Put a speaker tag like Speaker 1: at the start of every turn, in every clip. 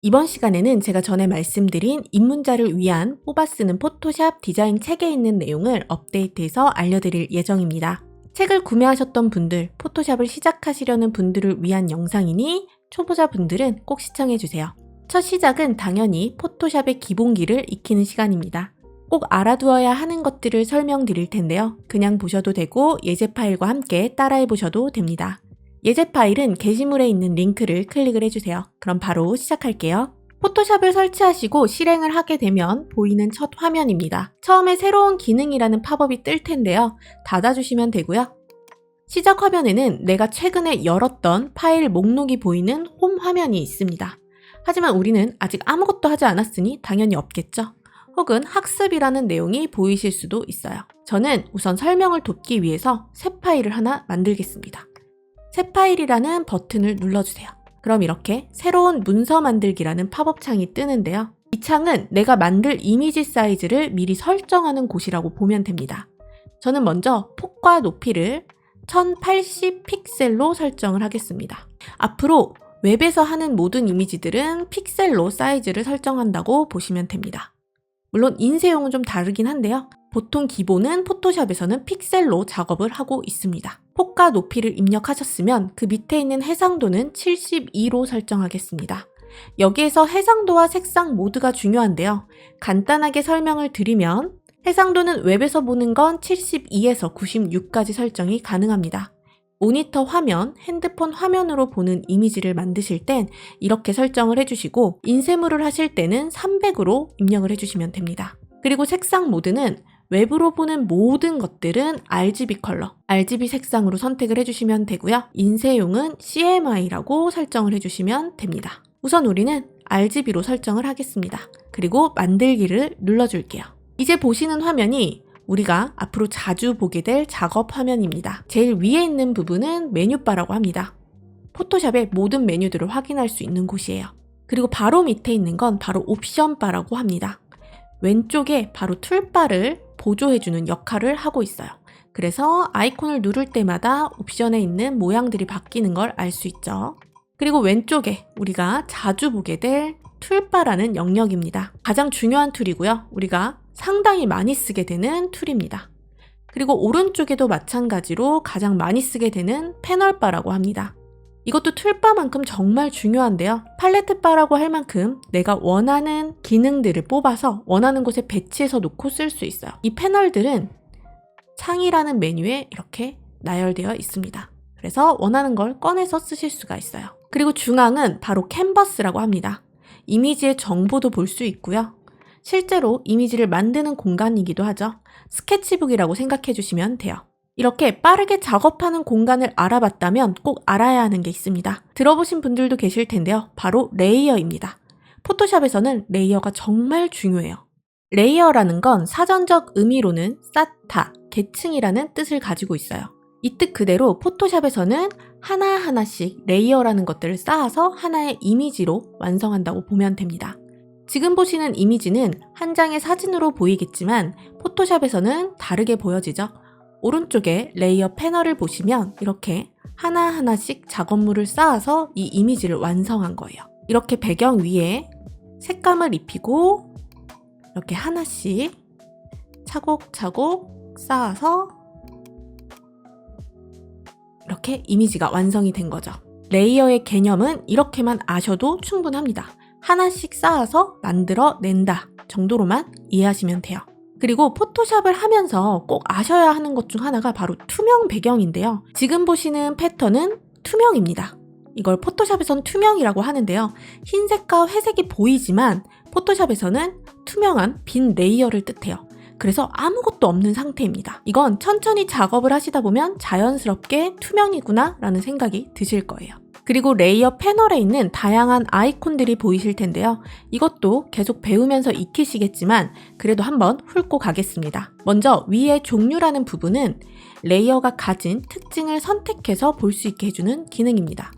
Speaker 1: 이번 시간에는 제가 전에 말씀드린 입문자를 위한 뽑아 쓰는 포토샵 디자인 책에 있는 내용을 업데이트해서 알려드릴 예정입니다. 책을 구매하셨던 분들, 포토샵을 시작하시려는 분들을 위한 영상이니 초보자분들은 꼭 시청해주세요. 첫 시작은 당연히 포토샵의 기본기를 익히는 시간입니다. 꼭 알아두어야 하는 것들을 설명드릴 텐데요. 그냥 보셔도 되고 예제 파일과 함께 따라해 보셔도 됩니다. 예제 파일은 게시물에 있는 링크를 클릭을 해주세요. 그럼 바로 시작할게요. 포토샵을 설치하시고 실행을 하게 되면 보이는 첫 화면입니다. 처음에 새로운 기능이라는 팝업이 뜰 텐데요. 닫아주시면 되고요. 시작 화면에는 내가 최근에 열었던 파일 목록이 보이는 홈 화면이 있습니다. 하지만 우리는 아직 아무것도 하지 않았으니 당연히 없겠죠. 혹은 학습이라는 내용이 보이실 수도 있어요. 저는 우선 설명을 돕기 위해서 새 파일을 하나 만들겠습니다. 새 파일이라는 버튼을 눌러주세요. 그럼 이렇게 새로운 문서 만들기라는 팝업 창이 뜨는데요. 이 창은 내가 만들 이미지 사이즈를 미리 설정하는 곳이라고 보면 됩니다. 저는 먼저 폭과 높이를 1080 픽셀로 설정을 하겠습니다. 앞으로 웹에서 하는 모든 이미지들은 픽셀로 사이즈를 설정한다고 보시면 됩니다. 물론 인쇄용은 좀 다르긴 한데요. 보통 기본은 포토샵에서는 픽셀로 작업을 하고 있습니다. 폭과 높이를 입력하셨으면 그 밑에 있는 해상도는 72로 설정하겠습니다. 여기에서 해상도와 색상 모두가 중요한데요. 간단하게 설명을 드리면 해상도는 웹에서 보는 건 72에서 96까지 설정이 가능합니다. 모니터 화면, 핸드폰 화면으로 보는 이미지를 만드실 땐 이렇게 설정을 해주시고 인쇄물을 하실 때는 300으로 입력을 해주시면 됩니다. 그리고 색상 모드는 웹으로 보는 모든 것들은 RGB 컬러, RGB 색상으로 선택을 해주시면 되고요. 인쇄용은 CMY라고 설정을 해주시면 됩니다. 우선 우리는 RGB로 설정을 하겠습니다. 그리고 만들기를 눌러줄게요. 이제 보시는 화면이 우리가 앞으로 자주 보게 될 작업 화면입니다. 제일 위에 있는 부분은 메뉴바라고 합니다. 포토샵의 모든 메뉴들을 확인할 수 있는 곳이에요. 그리고 바로 밑에 있는 건 바로 옵션바라고 합니다. 왼쪽에 바로 툴바를 보조해주는 역할을 하고 있어요. 그래서 아이콘을 누를 때마다 옵션에 있는 모양들이 바뀌는 걸 알 수 있죠. 그리고 왼쪽에 우리가 자주 보게 될 툴바라는 영역입니다. 가장 중요한 툴이고요. 우리가 상당히 많이 쓰게 되는 툴입니다. 그리고 오른쪽에도 마찬가지로 가장 많이 쓰게 되는 패널바라고 합니다. 이것도 툴바만큼 정말 중요한데요. 팔레트 바라고 할 만큼 내가 원하는 기능들을 뽑아서 원하는 곳에 배치해서 놓고 쓸 수 있어요. 이 패널들은 창이라는 메뉴에 이렇게 나열되어 있습니다. 그래서 원하는 걸 꺼내서 쓰실 수가 있어요. 그리고 중앙은 바로 캔버스라고 합니다. 이미지의 정보도 볼 수 있고요. 실제로 이미지를 만드는 공간이기도 하죠. 스케치북이라고 생각해 주시면 돼요. 이렇게 빠르게 작업하는 공간을 알아봤다면 꼭 알아야 하는 게 있습니다. 들어보신 분들도 계실 텐데요. 바로 레이어입니다. 포토샵에서는 레이어가 정말 중요해요. 레이어라는 건 사전적 의미로는 쌓다, 계층이라는 뜻을 가지고 있어요. 이 뜻 그대로 포토샵에서는 하나하나씩 레이어라는 것들을 쌓아서 하나의 이미지로 완성한다고 보면 됩니다. 지금 보시는 이미지는 한 장의 사진으로 보이겠지만 포토샵에서는 다르게 보여지죠. 오른쪽에 레이어 패널을 보시면 이렇게 하나하나씩 작업물을 쌓아서 이 이미지를 완성한 거예요. 이렇게 배경 위에 색감을 입히고 이렇게 하나씩 차곡차곡 쌓아서 이렇게 이미지가 완성이 된 거죠. 레이어의 개념은 이렇게만 아셔도 충분합니다. 하나씩 쌓아서 만들어낸다 정도로만 이해하시면 돼요. 그리고 포토샵을 하면서 꼭 아셔야 하는 것 중 하나가 바로 투명 배경인데요. 지금 보시는 패턴은 투명입니다. 이걸 포토샵에서는 투명이라고 하는데요. 흰색과 회색이 보이지만 포토샵에서는 투명한 빈 레이어를 뜻해요. 그래서 아무것도 없는 상태입니다. 이건 천천히 작업을 하시다 보면 자연스럽게 투명이구나 라는 생각이 드실 거예요. 그리고 레이어 패널에 있는 다양한 아이콘들이 보이실 텐데요. 이것도 계속 배우면서 익히시겠지만 그래도 한번 훑고 가겠습니다. 먼저 위에 종류라는 부분은 레이어가 가진 특징을 선택해서 볼 수 있게 해주는 기능입니다.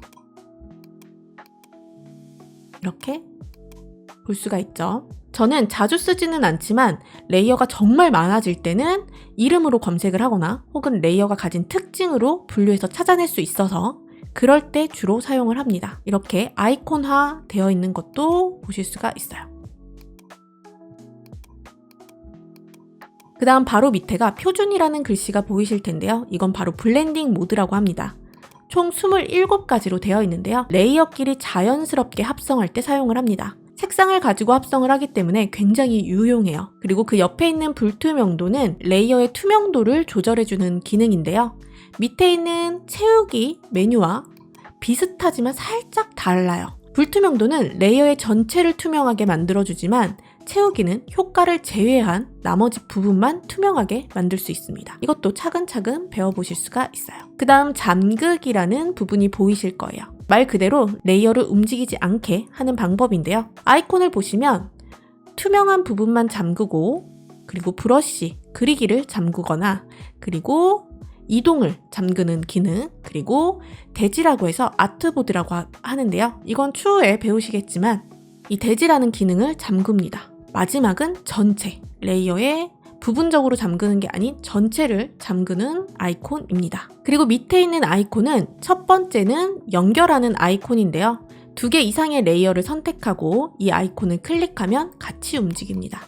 Speaker 1: 이렇게 볼 수가 있죠. 저는 자주 쓰지는 않지만 레이어가 정말 많아질 때는 이름으로 검색을 하거나 혹은 레이어가 가진 특징으로 분류해서 찾아낼 수 있어서 그럴 때 주로 사용을 합니다. 이렇게 아이콘화 되어 있는 것도 보실 수가 있어요. 그 다음 바로 밑에가 표준이라는 글씨가 보이실 텐데요. 이건 바로 블렌딩 모드라고 합니다. 총 27가지로 되어 있는데요. 레이어끼리 자연스럽게 합성할 때 사용을 합니다. 색상을 가지고 합성을 하기 때문에 굉장히 유용해요. 그리고 그 옆에 있는 불투명도는 레이어의 투명도를 조절해주는 기능인데요. 밑에 있는 채우기 메뉴와 비슷하지만 살짝 달라요. 불투명도는 레이어의 전체를 투명하게 만들어주지만 채우기는 효과를 제외한 나머지 부분만 투명하게 만들 수 있습니다. 이것도 차근차근 배워보실 수가 있어요. 그 다음 잠그기라는 부분이 보이실 거예요. 말 그대로 레이어를 움직이지 않게 하는 방법인데요. 아이콘을 보시면 투명한 부분만 잠그고 그리고 브러쉬, 그리기를 잠그거나 그리고 이동을 잠그는 기능, 그리고 대지라고 해서 아트보드라고 하는데요. 이건 추후에 배우시겠지만 이 대지라는 기능을 잠굽니다. 마지막은 전체, 레이어의 부분적으로 잠그는 게 아닌 전체를 잠그는 아이콘입니다. 그리고 밑에 있는 아이콘은 첫 번째는 연결하는 아이콘인데요. 2개 이상의 레이어를 선택하고 이 아이콘을 클릭하면 같이 움직입니다.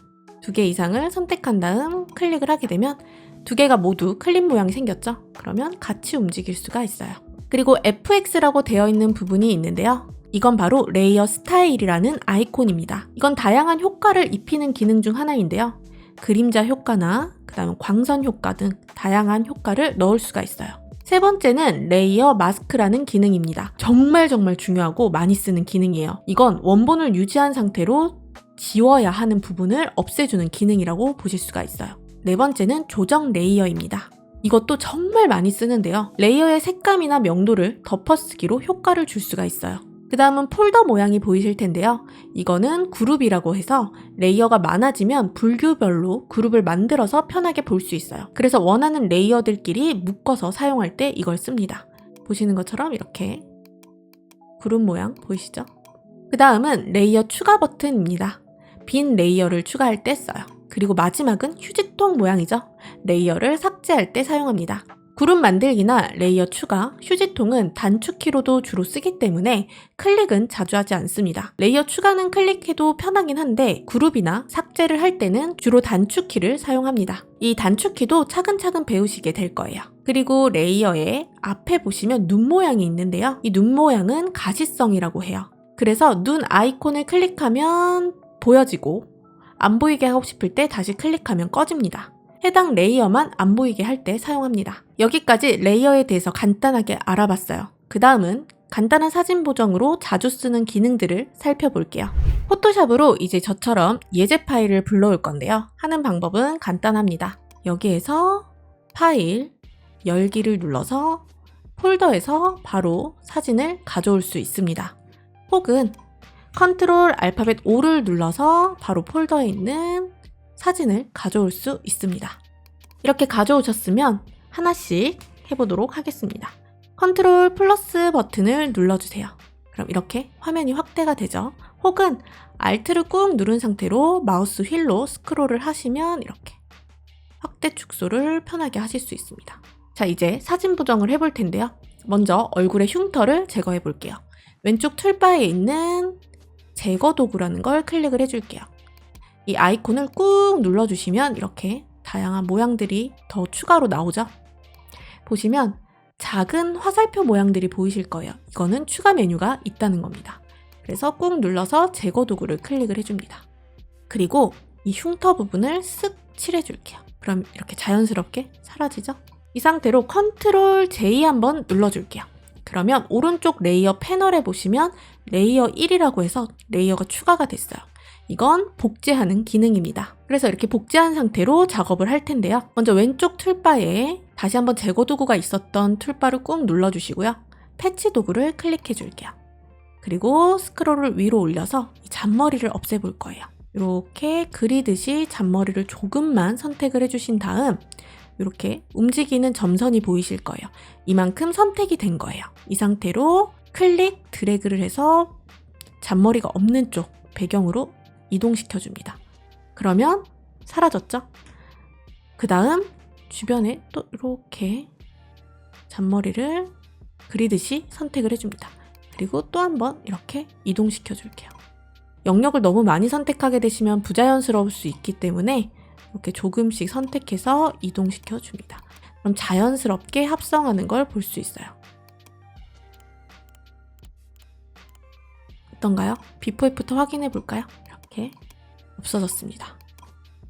Speaker 1: 2개 이상을 선택한 다음 클릭을 하게 되면 2개가 모두 클립 모양이 생겼죠? 그러면 같이 움직일 수가 있어요. 그리고 FX라고 되어 있는 부분이 있는데요. 이건 바로 레이어 스타일이라는 아이콘입니다. 이건 다양한 효과를 입히는 기능 중 하나인데요. 그림자 효과나 그다음 광선 효과 등 다양한 효과를 넣을 수가 있어요. 세 번째는 레이어 마스크라는 기능입니다. 정말 중요하고 많이 쓰는 기능이에요. 이건 원본을 유지한 상태로 지워야 하는 부분을 없애주는 기능이라고 보실 수가 있어요. 네 번째는 조정 레이어입니다. 이것도 정말 많이 쓰는데요. 레이어의 색감이나 명도를 덮어쓰기로 효과를 줄 수가 있어요. 그 다음은 폴더 모양이 보이실 텐데요. 이거는 그룹이라고 해서 레이어가 많아지면 분류별로 그룹을 만들어서 편하게 볼 수 있어요. 그래서 원하는 레이어들끼리 묶어서 사용할 때 이걸 씁니다. 보시는 것처럼 이렇게 그룹 모양 보이시죠? 그 다음은 레이어 추가 버튼입니다. 빈 레이어를 추가할 때 써요. 그리고 마지막은 휴지통 모양이죠. 레이어를 삭제할 때 사용합니다. 그룹 만들기나 레이어 추가, 휴지통은 단축키로도 주로 쓰기 때문에 클릭은 자주 하지 않습니다. 레이어 추가는 클릭해도 편하긴 한데 그룹이나 삭제를 할 때는 주로 단축키를 사용합니다. 이 단축키도 차근차근 배우시게 될 거예요. 그리고 레이어의 앞에 보시면 눈 모양이 있는데요. 이 눈 모양은 가시성이라고 해요. 그래서 눈 아이콘을 클릭하면 보여지고 안 보이게 하고 싶을 때 다시 클릭하면 꺼집니다. 해당 레이어만 안 보이게 할 때 사용합니다. 여기까지 레이어에 대해서 간단하게 알아봤어요. 그 다음은 간단한 사진 보정으로 자주 쓰는 기능들을 살펴볼게요. 포토샵으로 이제 저처럼 예제 파일을 불러올 건데요. 하는 방법은 간단합니다. 여기에서 파일, 열기를 눌러서 폴더에서 바로 사진을 가져올 수 있습니다. 혹은 컨트롤 알파벳 5를 눌러서 바로 폴더에 있는 사진을 가져올 수 있습니다. 이렇게 가져오셨으면 하나씩 해보도록 하겠습니다. 컨트롤 플러스 버튼을 눌러주세요. 그럼 이렇게 화면이 확대가 되죠. 혹은 Alt를 꾹 누른 상태로 마우스 휠로 스크롤을 하시면 이렇게 확대 축소를 편하게 하실 수 있습니다. 자, 이제 사진 보정을 해볼 텐데요. 먼저 얼굴의 흉터를 제거해 볼게요. 왼쪽 툴바에 있는 제거 도구라는 걸 클릭을 해줄게요. 이 아이콘을 꾹 눌러주시면 이렇게 다양한 모양들이 더 추가로 나오죠. 보시면 작은 화살표 모양들이 보이실 거예요. 이거는 추가 메뉴가 있다는 겁니다. 그래서 꾹 눌러서 제거 도구를 클릭을 해줍니다. 그리고 이 흉터 부분을 쓱 칠해줄게요. 그럼 이렇게 자연스럽게 사라지죠? 이 상태로 컨트롤 J 한번 눌러줄게요. 그러면 오른쪽 레이어 패널에 보시면 레이어 1이라고 해서 레이어가 추가가 됐어요. 이건 복제하는 기능입니다. 그래서 이렇게 복제한 상태로 작업을 할 텐데요. 먼저 왼쪽 툴바에 다시 한번 제거 도구가 있었던 툴바를 꾹 눌러주시고요. 패치 도구를 클릭해 줄게요. 그리고 스크롤을 위로 올려서 이 잔머리를 없애볼 거예요. 이렇게 그리듯이 잔머리를 조금만 선택을 해주신 다음 이렇게 움직이는 점선이 보이실 거예요. 이만큼 선택이 된 거예요. 이 상태로 클릭, 드래그를 해서 잔머리가 없는 쪽 배경으로 이동시켜줍니다. 그러면 사라졌죠? 그 다음 주변에 또 이렇게 잔머리를 그리듯이 선택을 해줍니다. 그리고 또 한 번 이렇게 이동시켜 줄게요. 영역을 너무 많이 선택하게 되시면 부자연스러울 수 있기 때문에 이렇게 조금씩 선택해서 이동시켜 줍니다. 그럼 자연스럽게 합성하는 걸 볼 수 있어요. 어떤가요? 비포 애프터 확인해 볼까요? 이렇게 없어졌습니다.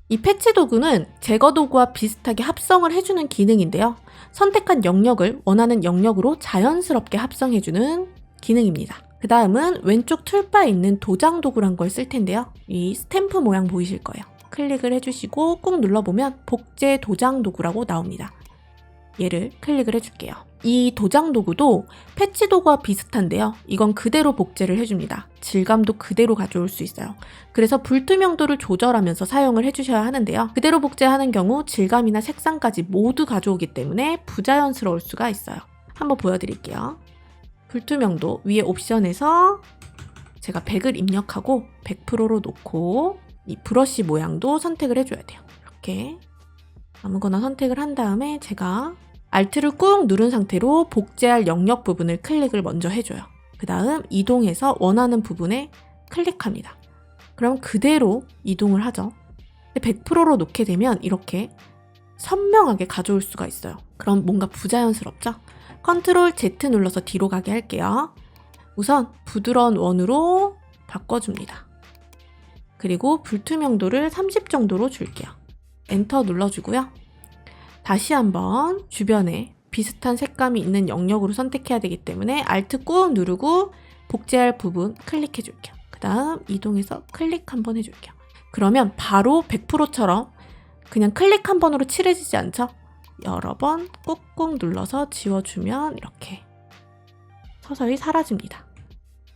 Speaker 1: 이 패치 도구는 제거 도구와 비슷하게 합성을 해주는 기능인데요. 선택한 영역을 원하는 영역으로 자연스럽게 합성해주는 기능입니다. 그 다음은 왼쪽 툴바에 있는 도장 도구란 걸 쓸 텐데요. 이 스탬프 모양 보이실 거예요. 클릭을 해주시고 꾹 눌러보면 복제 도장 도구라고 나옵니다. 얘를 클릭을 해줄게요. 이 도장 도구도 패치 도구와 비슷한데요. 이건 그대로 복제를 해줍니다. 질감도 그대로 가져올 수 있어요. 그래서 불투명도를 조절하면서 사용을 해주셔야 하는데요. 그대로 복제하는 경우 질감이나 색상까지 모두 가져오기 때문에 부자연스러울 수가 있어요. 한번 보여드릴게요. 불투명도 위에 옵션에서 제가 100을 입력하고 100%로 놓고 이 브러쉬 모양도 선택을 해줘야 돼요. 이렇게 아무거나 선택을 한 다음에 제가 Alt를 꾹 누른 상태로 복제할 영역 부분을 클릭을 먼저 해줘요. 그 다음 이동해서 원하는 부분에 클릭합니다. 그럼 그대로 이동을 하죠. 100%로 놓게 되면 이렇게 선명하게 가져올 수가 있어요. 그럼 뭔가 부자연스럽죠? 컨트롤 Z 눌러서 뒤로 가게 할게요. 우선 부드러운 원으로 바꿔줍니다. 그리고 불투명도를 30 정도로 줄게요. 엔터 눌러주고요. 다시 한번 주변에 비슷한 색감이 있는 영역으로 선택해야 되기 때문에 Alt 꾹 누르고 복제할 부분 클릭해 줄게요. 그 다음 이동해서 클릭 한번 해줄게요. 그러면 바로 100%처럼 그냥 클릭 한 번으로 칠해지지 않죠? 여러 번 꾹꾹 눌러서 지워주면 이렇게 서서히 사라집니다.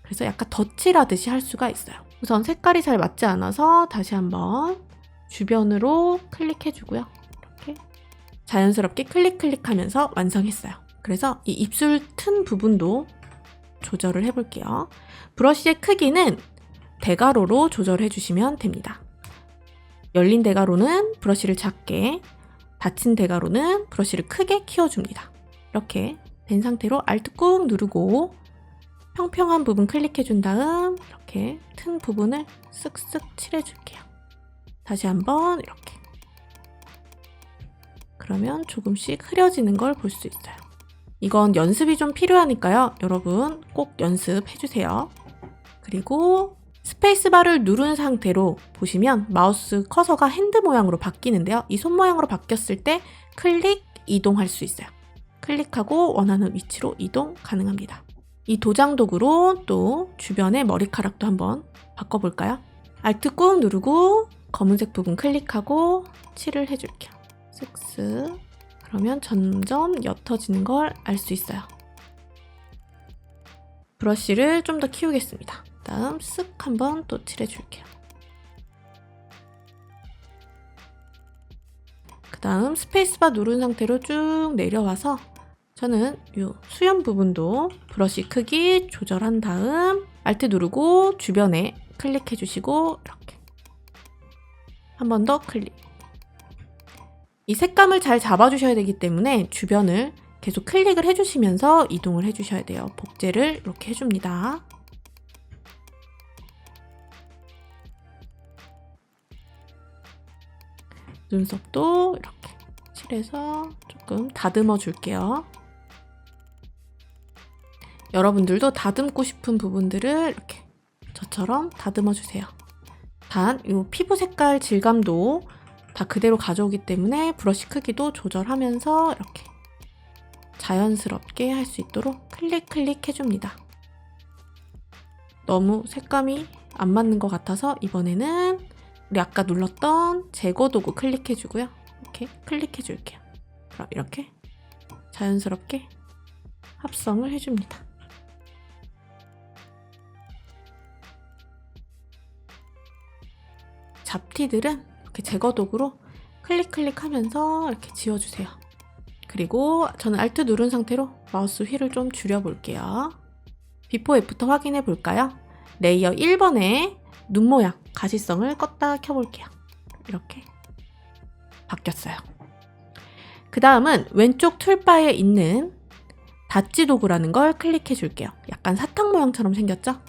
Speaker 1: 그래서 약간 덧칠하듯이 할 수가 있어요. 우선 색깔이 잘 맞지 않아서 다시 한번 주변으로 클릭해주고요. 이렇게 자연스럽게 클릭하면서 완성했어요. 그래서 이 입술 튼 부분도 조절을 해볼게요. 브러쉬의 크기는 대괄호로 조절해주시면 됩니다. 열린 대괄호는 브러쉬를 작게, 닫힌 대괄호는 브러쉬를 크게 키워줍니다. 이렇게 된 상태로 Alt 꾹 누르고 평평한 부분 클릭해준 다음 이렇게 튼 부분을 쓱쓱 칠해줄게요. 다시 한번 이렇게. 그러면 조금씩 흐려지는 걸 볼 수 있어요. 이건 연습이 좀 필요하니까요. 여러분 꼭 연습해주세요. 그리고 스페이스바를 누른 상태로 보시면 마우스 커서가 핸드 모양으로 바뀌는데요. 이 손 모양으로 바뀌었을 때 클릭, 이동할 수 있어요. 클릭하고 원하는 위치로 이동 가능합니다. 이 도장 도구로 또 주변의 머리카락도 한번 바꿔볼까요? Alt 꾹 누르고 검은색 부분 클릭하고 칠을 해줄게요. 쓱쓱. 그러면 점점 옅어지는 걸 알 수 있어요. 브러쉬를 좀 더 키우겠습니다. 다음 쓱 한번 또 칠해줄게요. 그 다음 스페이스바 누른 상태로 쭉 내려와서 저는 이 수염 부분도 브러쉬 크기 조절한 다음 Alt 누르고 주변에 클릭해 주시고 이렇게 한 번 더 클릭. 이 색감을 잘 잡아주셔야 되기 때문에 주변을 계속 클릭을 해주시면서 이동을 해주셔야 돼요. 복제를 이렇게 해줍니다. 눈썹도 이렇게 칠해서 조금 다듬어 줄게요. 여러분들도 다듬고 싶은 부분들을 이렇게 저처럼 다듬어 주세요. 단, 이 피부 색깔 질감도 다 그대로 가져오기 때문에 브러쉬 크기도 조절하면서 이렇게 자연스럽게 할 수 있도록 클릭 해줍니다. 너무 색감이 안 맞는 것 같아서 이번에는 우리 아까 눌렀던 제거 도구 클릭해주고요. 이렇게 클릭해줄게요. 그럼 이렇게 자연스럽게 합성을 해줍니다. 잡티들은 이렇게 제거 도구로 클릭하면서 이렇게 지워주세요. 그리고 저는 Alt 누른 상태로 마우스 휠을 좀 줄여볼게요. 비포 애프터 확인해 볼까요? 레이어 1번에 눈 모양, 가시성을 껐다 켜볼게요. 이렇게 바뀌었어요. 그 다음은 왼쪽 툴바에 있는 닷지 도구라는 걸 클릭해 줄게요. 약간 사탕 모양처럼 생겼죠?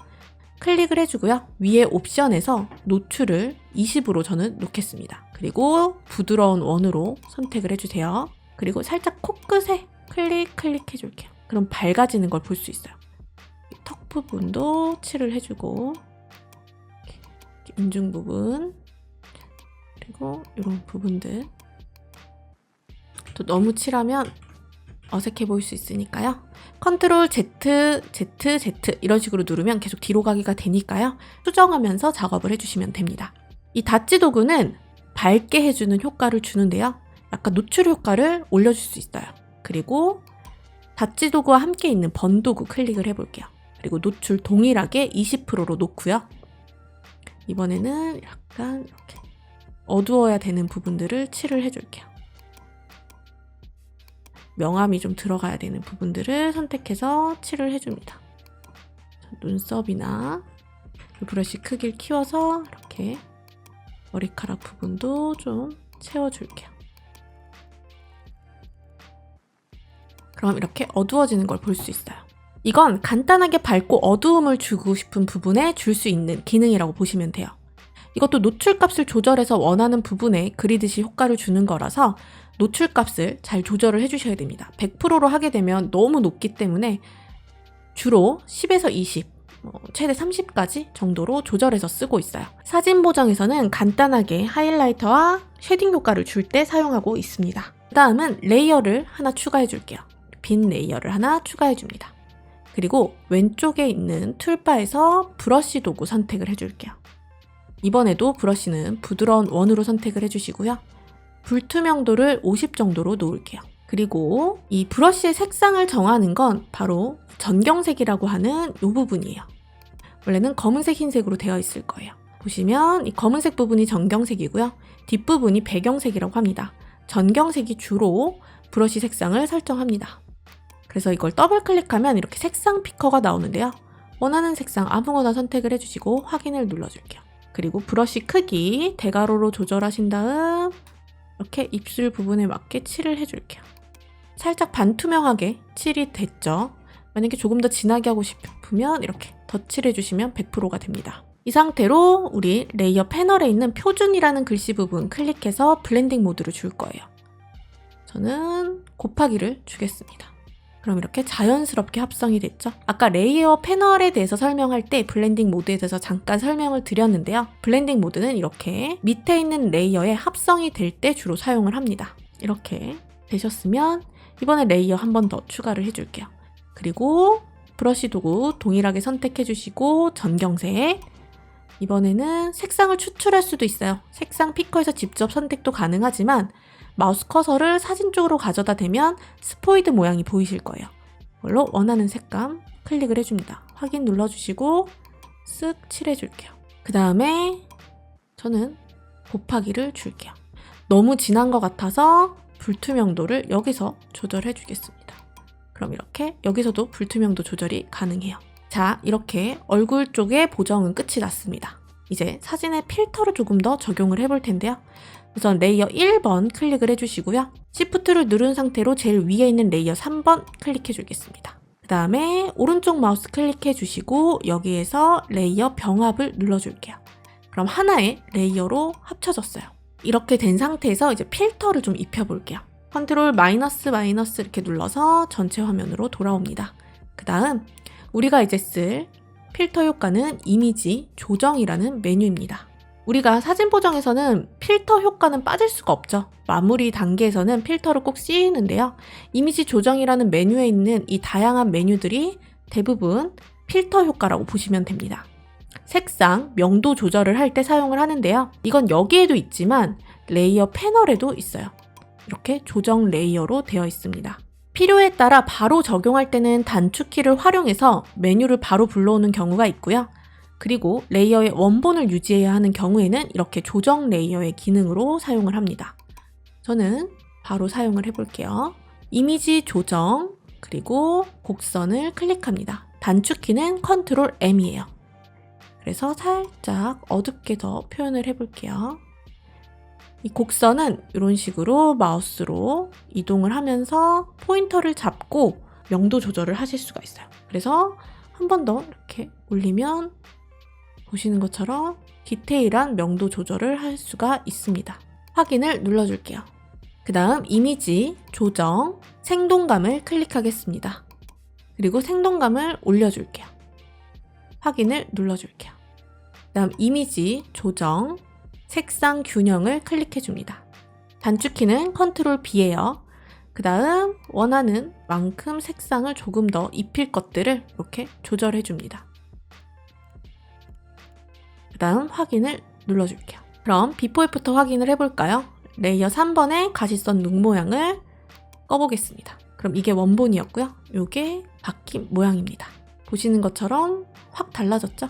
Speaker 1: 클릭을 해주고요. 위에 옵션에서 노출을 20으로 저는 놓겠습니다. 그리고 부드러운 원으로 선택을 해주세요. 그리고 살짝 코끝에 클릭해 줄게요. 그럼 밝아지는 걸 볼 수 있어요. 턱 부분도 칠을 해주고, 인중 부분, 그리고 이런 부분들. 또 너무 칠하면 어색해 보일 수 있으니까요. 컨트롤 Z, Z, Z 이런 식으로 누르면 계속 뒤로 가기가 되니까요. 수정하면서 작업을 해주시면 됩니다. 이 닷지 도구는 밝게 해주는 효과를 주는데요. 약간 노출 효과를 올려줄 수 있어요. 그리고 닷지 도구와 함께 있는 번 도구 클릭을 해볼게요. 그리고 노출 동일하게 20%로 놓고요. 이번에는 약간 이렇게 어두워야 되는 부분들을 칠을 해줄게요. 명암이 좀 들어가야 되는 부분들을 선택해서 칠을 해줍니다. 눈썹이나 브러쉬 크기를 키워서 이렇게 머리카락 부분도 좀 채워줄게요. 그럼 이렇게 어두워지는 걸 볼 수 있어요. 이건 간단하게 밝고 어두움을 주고 싶은 부분에 줄 수 있는 기능이라고 보시면 돼요. 이것도 노출값을 조절해서 원하는 부분에 그리듯이 효과를 주는 거라서 노출값을 잘 조절을 해주셔야 됩니다. 100%로 하게 되면 너무 높기 때문에 주로 10에서 20, 최대 30까지 정도로 조절해서 쓰고 있어요. 사진 보정에서는 간단하게 하이라이터와 쉐딩 효과를 줄 때 사용하고 있습니다. 다음은 레이어를 하나 추가해 줄게요. 빈 레이어를 하나 추가해 줍니다. 그리고 왼쪽에 있는 툴바에서 브러쉬 도구 선택을 해줄게요. 이번에도 브러쉬는 부드러운 원으로 선택을 해주시고요. 불투명도를 50 정도로 놓을게요. 그리고 이 브러쉬의 색상을 정하는 건 바로 전경색이라고 하는 이 부분이에요. 원래는 검은색, 흰색으로 되어 있을 거예요. 보시면 이 검은색 부분이 전경색이고요. 뒷부분이 배경색이라고 합니다. 전경색이 주로 브러쉬 색상을 설정합니다. 그래서 이걸 더블 클릭하면 이렇게 색상 피커가 나오는데요. 원하는 색상 아무거나 선택을 해주시고 확인을 눌러줄게요. 그리고 브러쉬 크기 대괄호로 조절하신 다음 이렇게 입술 부분에 맞게 칠을 해줄게요. 살짝 반투명하게 칠이 됐죠? 만약에 조금 더 진하게 하고 싶으면 이렇게 덧칠해주시면 100%가 됩니다. 이 상태로 우리 레이어 패널에 있는 표준이라는 글씨 부분 클릭해서 블렌딩 모드를 줄 거예요. 저는 곱하기를 주겠습니다. 그럼 이렇게 자연스럽게 합성이 됐죠? 아까 레이어 패널에 대해서 설명할 때 블렌딩 모드에 대해서 잠깐 설명을 드렸는데요. 블렌딩 모드는 이렇게 밑에 있는 레이어에 합성이 될 때 주로 사용을 합니다. 이렇게 되셨으면 이번에 레이어 한 번 더 추가를 해줄게요. 그리고 브러쉬 도구 동일하게 선택해 주시고 전경색. 이번에는 색상을 추출할 수도 있어요. 색상 피커에서 직접 선택도 가능하지만 마우스 커서를 사진 쪽으로 가져다 대면 스포이드 모양이 보이실 거예요. 이걸로 원하는 색감 클릭을 해줍니다. 확인 눌러주시고 쓱 칠해줄게요. 그 다음에 저는 곱하기를 줄게요. 너무 진한 것 같아서 불투명도를 여기서 조절해 주겠습니다. 그럼 이렇게 여기서도 불투명도 조절이 가능해요. 자, 이렇게 얼굴 쪽에 보정은 끝이 났습니다. 이제 사진에 필터를 조금 더 적용을 해볼 텐데요. 우선 레이어 1번 클릭을 해주시고요. Shift를 누른 상태로 제일 위에 있는 레이어 3번 클릭해 주겠습니다. 그 다음에 오른쪽 마우스 클릭해 주시고 여기에서 레이어 병합을 눌러줄게요. 그럼 하나의 레이어로 합쳐졌어요. 이렇게 된 상태에서 이제 필터를 좀 입혀볼게요. 컨트롤 마이너스 이렇게 눌러서 전체 화면으로 돌아옵니다. 그 다음 우리가 이제 쓸 필터 효과는 이미지 조정이라는 메뉴입니다. 우리가 사진 보정에서는 필터 효과는 빠질 수가 없죠. 마무리 단계에서는 필터를 꼭 씌우는데요. 이미지 조정이라는 메뉴에 있는 이 다양한 메뉴들이 대부분 필터 효과라고 보시면 됩니다. 색상, 명도 조절을 할 때 사용을 하는데요. 이건 여기에도 있지만 레이어 패널에도 있어요. 이렇게 조정 레이어로 되어 있습니다. 필요에 따라 바로 적용할 때는 단축키를 활용해서 메뉴를 바로 불러오는 경우가 있고요. 그리고 레이어의 원본을 유지해야 하는 경우에는 이렇게 조정 레이어의 기능으로 사용을 합니다. 저는 바로 사용을 해볼게요. 이미지 조정, 그리고 곡선을 클릭합니다. 단축키는 컨트롤 M이에요. 그래서 살짝 어둡게 더 표현을 해볼게요. 이 곡선은 이런 식으로 마우스로 이동을 하면서 포인터를 잡고 명도 조절을 하실 수가 있어요. 그래서 한 번 더 이렇게 올리면 보시는 것처럼 디테일한 명도 조절을 할 수가 있습니다. 확인을 눌러줄게요. 그 다음 이미지, 조정, 생동감을 클릭하겠습니다. 그리고 생동감을 올려줄게요. 확인을 눌러줄게요. 그 다음 이미지, 조정, 색상 균형을 클릭해줍니다. 단축키는 컨트롤 B예요. 그 다음 원하는 만큼 색상을 조금 더 입힐 것들을 이렇게 조절해줍니다. 그 다음 확인을 눌러줄게요. 그럼 비포 애프터 확인을 해볼까요? 레이어 3번의 가시선 눈 모양을 꺼보겠습니다. 그럼 이게 원본이었고요. 이게 바뀐 모양입니다. 보시는 것처럼 확 달라졌죠?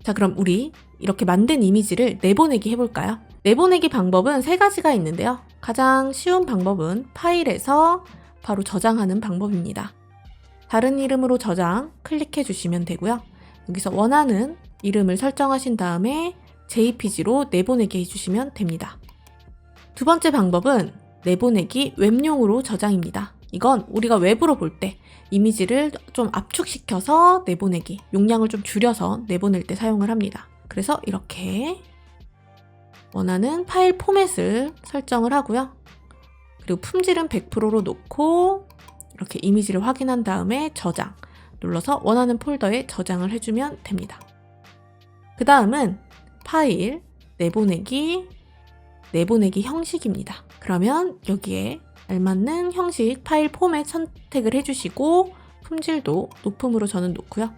Speaker 1: 자, 그럼 우리 이렇게 만든 이미지를 내보내기 해볼까요? 내보내기 방법은 3가지가 있는데요. 가장 쉬운 방법은 파일에서 바로 저장하는 방법입니다. 다른 이름으로 저장 클릭해 주시면 되고요. 여기서 원하는 이름을 설정하신 다음에 JPG로 내보내기 해주시면 됩니다. 두 번째 방법은 내보내기 웹용으로 저장입니다. 이건 우리가 웹으로 볼 때 이미지를 좀 압축시켜서 내보내기, 용량을 좀 줄여서 내보낼 때 사용을 합니다. 그래서 이렇게 원하는 파일 포맷을 설정을 하고요. 그리고 품질은 100%로 놓고 이렇게 이미지를 확인한 다음에 저장 눌러서 원하는 폴더에 저장을 해주면 됩니다. 그 다음은 파일, 내보내기 형식입니다. 그러면 여기에 알맞는 형식 파일 포맷 선택을 해주시고 품질도 높음으로 저는 놓고요.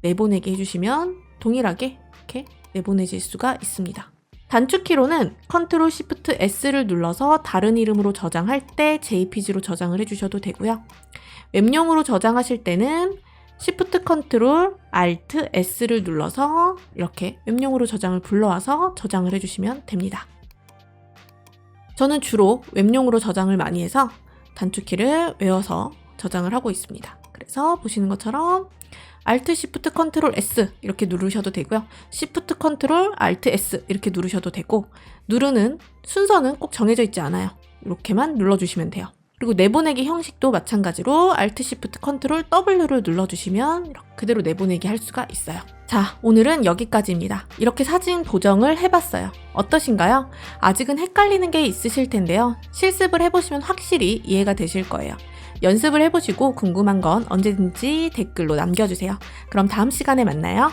Speaker 1: 내보내기 해주시면 동일하게 이렇게 내보내질 수가 있습니다. 단축키로는 컨트롤 시프트 S를 눌러서 다른 이름으로 저장할 때 JPG로 저장을 해주셔도 되고요. 웹용으로 저장하실 때는 시프트 컨트롤 알트 S를 눌러서 이렇게 웹용으로 저장을 불러와서 저장을 해주시면 됩니다. 저는 주로 웹용으로 저장을 많이 해서 단축키를 외워서 저장을 하고 있습니다. 그래서 보시는 것처럼 Alt Shift Ctrl S 이렇게 누르셔도 되고요. Shift Ctrl Alt S 이렇게 누르셔도 되고 누르는 순서는 꼭 정해져 있지 않아요. 이렇게만 눌러주시면 돼요. 그리고 내보내기 형식도 마찬가지로 Alt Shift Ctrl W를 눌러주시면 이렇게 그대로 내보내기 할 수가 있어요. 자, 오늘은 여기까지입니다. 이렇게 사진 보정을 해봤어요. 어떠신가요? 아직은 헷갈리는 게 있으실 텐데요. 실습을 해보시면 확실히 이해가 되실 거예요. 연습을 해보시고 궁금한 건 언제든지 댓글로 남겨주세요. 그럼 다음 시간에 만나요.